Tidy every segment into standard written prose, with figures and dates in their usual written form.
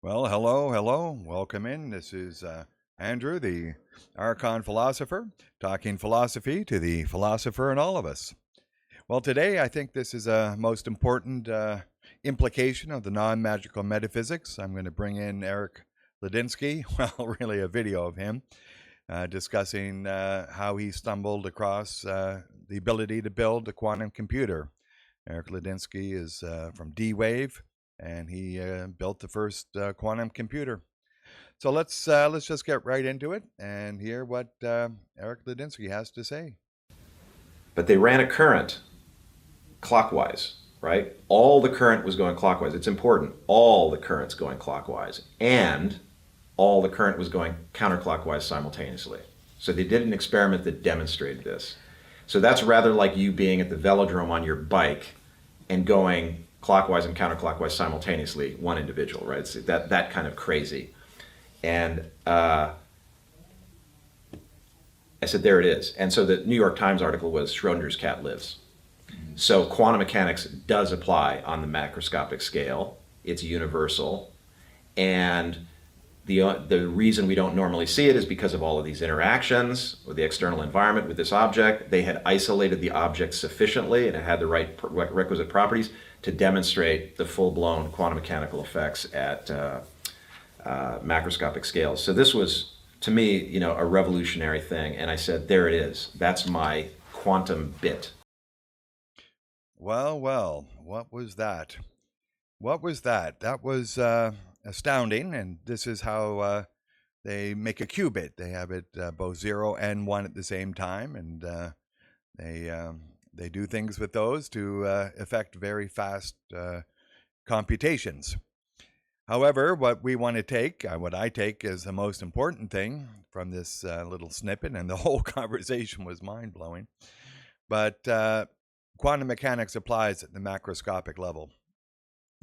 Well, hello. Welcome in. This is Andrew, the Archon Philosopher, talking philosophy to the philosopher in all of us. Well, today I think this is a most important implication of the non-magical metaphysics. I'm going to bring in Eric Ladinsky, well, really a video of him, discussing how he stumbled across the ability to build a quantum computer. Eric Ladinsky is from D-Wave, and he built the first quantum computer. So let's just get right into it and hear what Eric Ladinsky has to say. But they ran a current clockwise, right? All the current was going clockwise. It's important. All the current's going clockwise. And all the current was going counterclockwise simultaneously. So they did an experiment that demonstrated this. So that's rather like you being at the velodrome on your bike and going clockwise and counterclockwise simultaneously, one individual, right? It's that kind of crazy. And I said, there it is. And so the New York Times article was Schrodinger's cat lives. So quantum mechanics does apply on the macroscopic scale. It's universal. And the reason we don't normally see it is because of all of these interactions with the external environment with this object. They had isolated the object sufficiently and it had the requisite properties to demonstrate the full-blown quantum mechanical effects at macroscopic scales. So this was, to me, a revolutionary thing. And I said, there it is. That's my quantum bit. Well, what was that? That was astounding, and this is how they make a qubit. They have it both 0 and 1 at the same time, and they do things with those to effect very fast computations. However, what we want to take, what I take as the most important thing from this little snippet, and the whole conversation was mind-blowing, but quantum mechanics applies at the macroscopic level.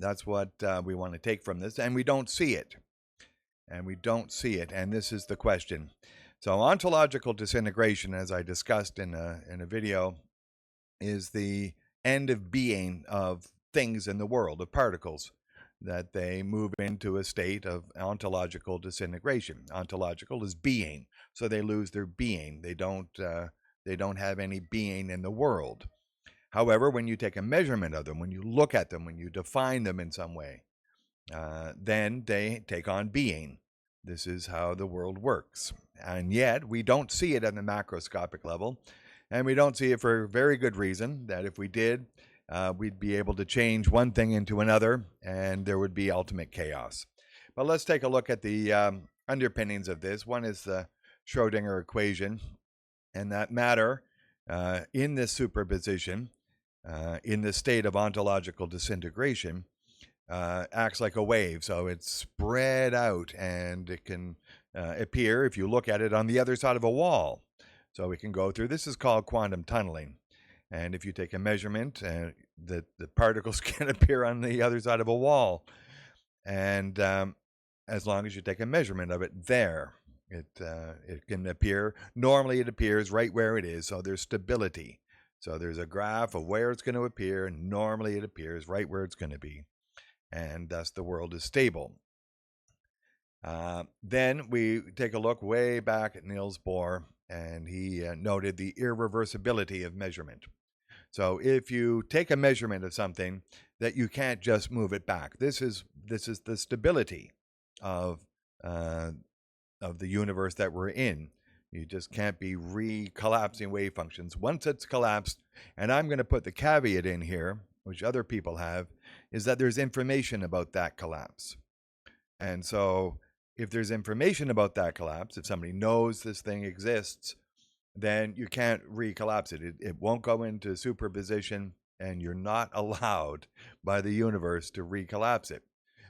That's what we want to take from this, and we don't see it. And this is the question. So ontological disintegration, as I discussed in a video, is the end of being of things in the world, of particles, that they move into a state of ontological disintegration. Ontological is being, so they lose their being. They don't have any being in the world. However, when you take a measurement of them, when you look at them, when you define them in some way, then they take on being. This is how the world works. And yet, we don't see it at the macroscopic level, and we don't see it for a very good reason, that if we did, we'd be able to change one thing into another, and there would be ultimate chaos. But let's take a look at the underpinnings of this. One is the Schrodinger equation, and that matter in this superposition, in this state of ontological disintegration, acts like a wave. So it's spread out, and it can appear, if you look at it, on the other side of a wall. So we can go through. This is called quantum tunneling. And if you take a measurement, the particles can appear on the other side of a wall. And as long as you take a measurement of it there, it can appear. Normally it appears right where it is, so there's stability. So there's a graph of where it's going to appear, and normally it appears right where it's going to be. And thus the world is stable. Then we take a look way back at Niels Bohr, and he noted the irreversibility of measurement. So if you take a measurement of something, that you can't just move it back. This is the stability of the universe that we're in. You just can't be re-collapsing wave functions. Once it's collapsed, and I'm going to put the caveat in here, which other people have, is that there's information about that collapse. And so if there's information about that collapse, if somebody knows this thing exists, then you can't recollapse it. It won't go into superposition, and you're not allowed by the universe to recollapse it.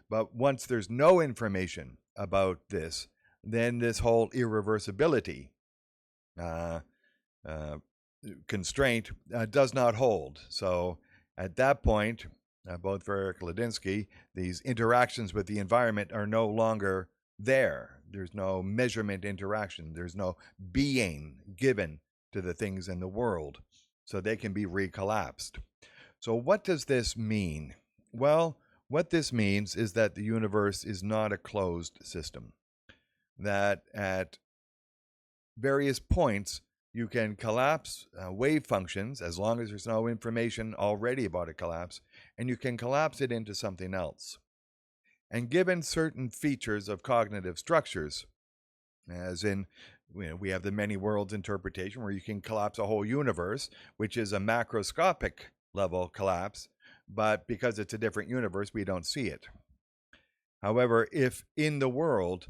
But once there's no information about this, then this whole irreversibility constraint does not hold. So at that point, both for Eric Ladinsky, these interactions with the environment are no longer there. There's no measurement interaction. There's no being given to the things in the world, so they can be recollapsed. So what does this mean? Well, what this means is that the universe is not a closed system, that at various points you can collapse wave functions as long as there's no information already about a collapse, and you can collapse it into something else. And given certain features of cognitive structures, as in, we have the many worlds interpretation where you can collapse a whole universe, which is a macroscopic level collapse, but because it's a different universe, we don't see it. However, if in the world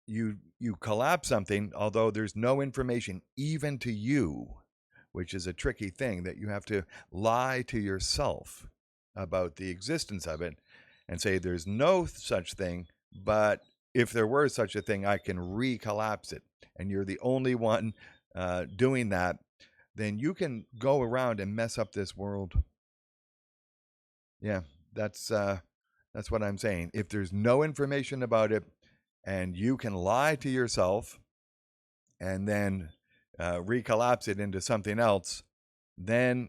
you collapse something, although there's no information even to you, which is a tricky thing, that you have to lie to yourself about the existence of it and say there's no such thing, but if there were such a thing, I can recollapse it, and you're the only one doing that, then you can go around and mess up this world. Yeah, that's what I'm saying. If there's no information about it, and you can lie to yourself and then recollapse it into something else, then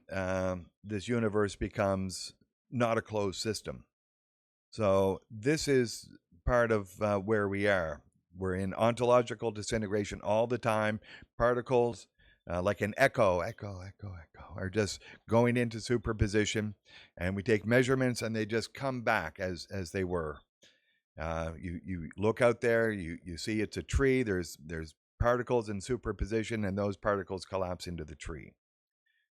this universe becomes not a closed system. So this is part of where we are. We're in ontological disintegration all the time. Particles, like an echo, are just going into superposition, and we take measurements, and they just come back as they were. You look out there, you see it's a tree. There's particles in superposition, and those particles collapse into the tree.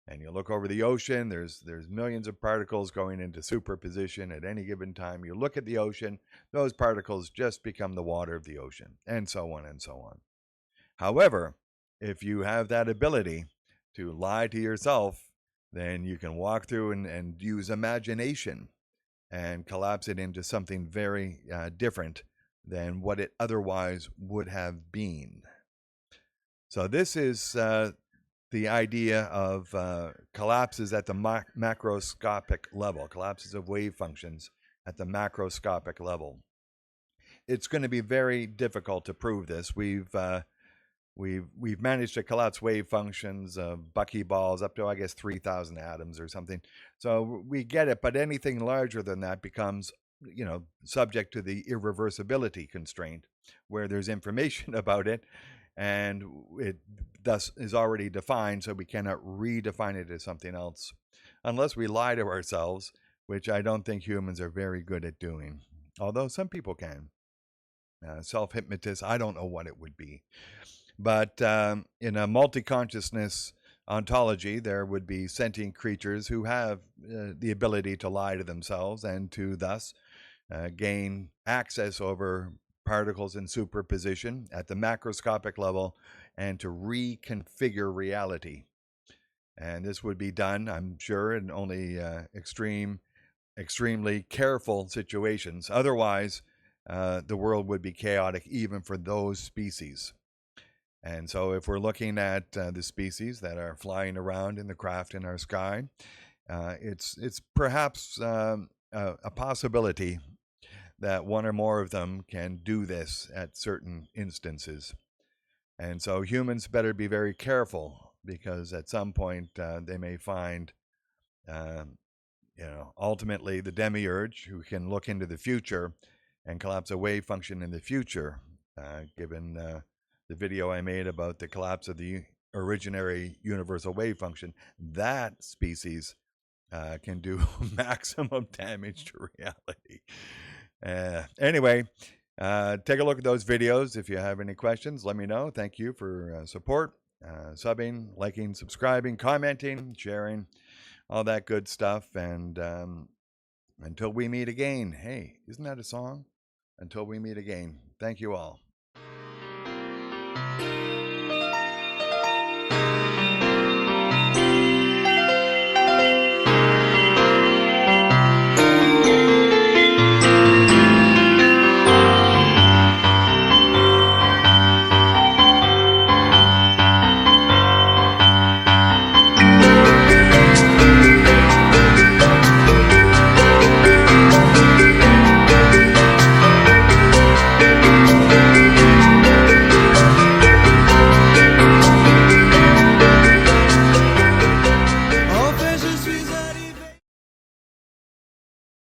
And you look over the ocean, there's millions of particles going into superposition at any given time. You look at the ocean, those particles just become the water of the ocean, and so on and so on. However, if you have that ability to lie to yourself, then you can walk through and use imagination and collapse it into something very different than what it otherwise would have been. So this is the idea of collapses at the macroscopic level, collapses of wave functions at the macroscopic level. It's going to be very difficult to prove this. We've managed to collapse wave functions of buckyballs up to, I guess, 3,000 atoms or something. So we get it, but anything larger than that becomes, subject to the irreversibility constraint, where there's information about it, and it thus is already defined, so we cannot redefine it as something else, unless we lie to ourselves, which I don't think humans are very good at doing, although some people can. Self-hypnotist, I don't know what it would be. But in a multi-consciousness ontology, there would be sentient creatures who have the ability to lie to themselves and to thus gain access over particles in superposition at the macroscopic level and to reconfigure reality. And this would be done, I'm sure, in only extremely careful situations. Otherwise, the world would be chaotic even for those species. And so if we're looking at the species that are flying around in the craft in our sky, it's perhaps a possibility that one or more of them can do this at certain instances. And so humans better be very careful, because at some point they may find, ultimately the demiurge who can look into the future and collapse a wave function in the future, given the video I made about the collapse of the originary universal wave function. That species can do maximum damage to reality. Anyway, take a look at those videos. If you have any questions, let me know. Thank you for support, subbing, liking, subscribing, commenting, sharing, all that good stuff. And until we meet again, hey, isn't that a song? Until we meet again. Thank you all.